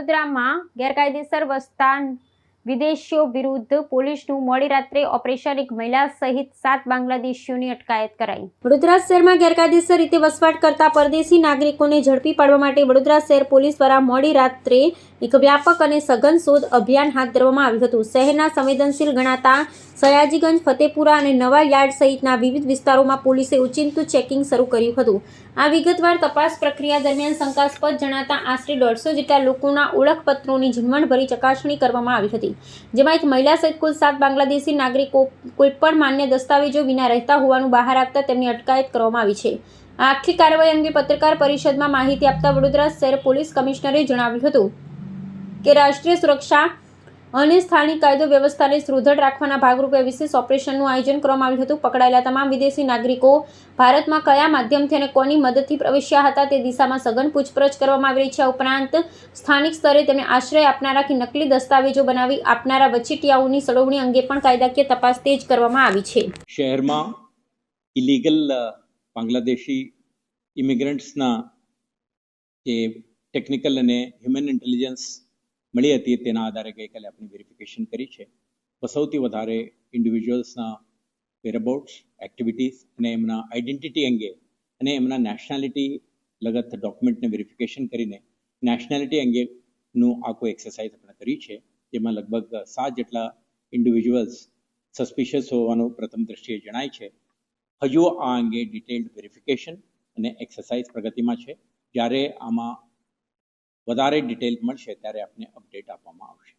વડોદરામાં ગેરકાયદેસર વસતા વિદેશીઓ વિરુદ્ધ પોલીસનું મોડી રાત્રે ઓપરેશન, એક મહિલા સહિત 7 બાંગ્લાદેશીઓની અટકાયત કરાઈ। વડોદરા શહેરમાં ગેરકાયદેસર રીતે વસવાટ કરતા પરદેશી નાગરિકોને ઝડપી પાડવા માટે વડોદરા શહેર પોલીસ દ્વારા મોડી રાત્રે એક વ્યાપક અને સઘન શોધ અભિયાન હાથ ધરવામાં આવ્યું હતું। શહેરના સંવેદનશીલ ગણાતા સયાજીગંજ, ફતેપુરા અને નવા યાર્ડ સહિતના વિવિધ વિસ્તારોમાં પોલીસે ઓચિંતું ચેકિંગ શરૂ કર્યું હતું। આ વિગતવાર તપાસ પ્રક્રિયા દરમિયાન શંકાસ્પદ જણાતા આશરે 150 જેટલા લોકોના ઓળખપત્રોની ઝીણવટભરી ચકાસણી કરવામાં આવી હતી, જેમાં એક મહિલા સહિત કુલ 7 બાંગ્લાદેશી નાગરિકો કોઈપણ માન્ય દસ્તાવેજો વિના રહેતા હોવાનું બહાર આવતા તેમની અટકાયત કરવામાં આવી છે। આ આખી કાર્યવાહી અંગે પત્રકાર પરિષદમાં માહિતી આપતા વડોદરા શહેર પોલીસ કમિશનરે જણાવ્યું હતું કે રાષ્ટ્રીય સુરક્ષા અને સ્થાનિક કાયદો વ્યવસ્થાને સુદૃઢ રાખવાના ભાગરૂપે વિશેષ ઓપરેશનનું આયોજન કરવામાં આવ્યું હતું। પકડાયેલા તમામ વિદેશી નાગરિકો ભારતમાં કયા માધ્યમથી અને કોની મદદથી પ્રવેશ્યા હતા તે દિશામાં સઘન પૂછપરછ કરવામાં આવી રહી છે। આ ઉપરાંત સ્થાનિક સ્તરે તેમને આશ્રય આપનારા કે નકલી દસ્તાવેજો બનાવી આપનારા વચેટિયાઓની સળવણી અંગે પણ કાયદાકીય તપાસ તેજ કરવામાં આવી છે। શહેરમાં ઇલીગલ બાંગ્લાદેશી ઇમિગ્રન્ટ્સના જે ટેકનિકલ અને હ્યુમન ઇન્ટેલિજન્સ મળી હતી તેના આધારે ગઈકાલે આપણે વેરિફિકેશન કરી છે। સૌથી વધારે ઇન્ડિવિજ્યુઅલ્સના વેરઅબાઉટ્સ, એક્ટિવિટીઝ અને એમના આઈડેન્ટિટી અંગે અને એમના નેશનાલિટી લગત ડોક્યુમેન્ટને વેરિફિકેશન કરીને નેશનાલિટી અંગેનું આખું એક્સરસાઇઝ આપણે કરી છે, જેમાં લગભગ 7 જેટલા ઇન્ડિવિજ્યુઅલ્સ સસ્પિશિયસ હોવાનું પ્રથમ દ્રષ્ટિએ જણાય છે। હજુ આ અંગે ડિટેલ્ડ વેરિફિકેશન અને એક્સરસાઇઝ પ્રગતિમાં છે। જ્યારે આમાં વધારે ડિટેલ મળશે ત્યારે આપને અપડેટ આપવામાં આવશે।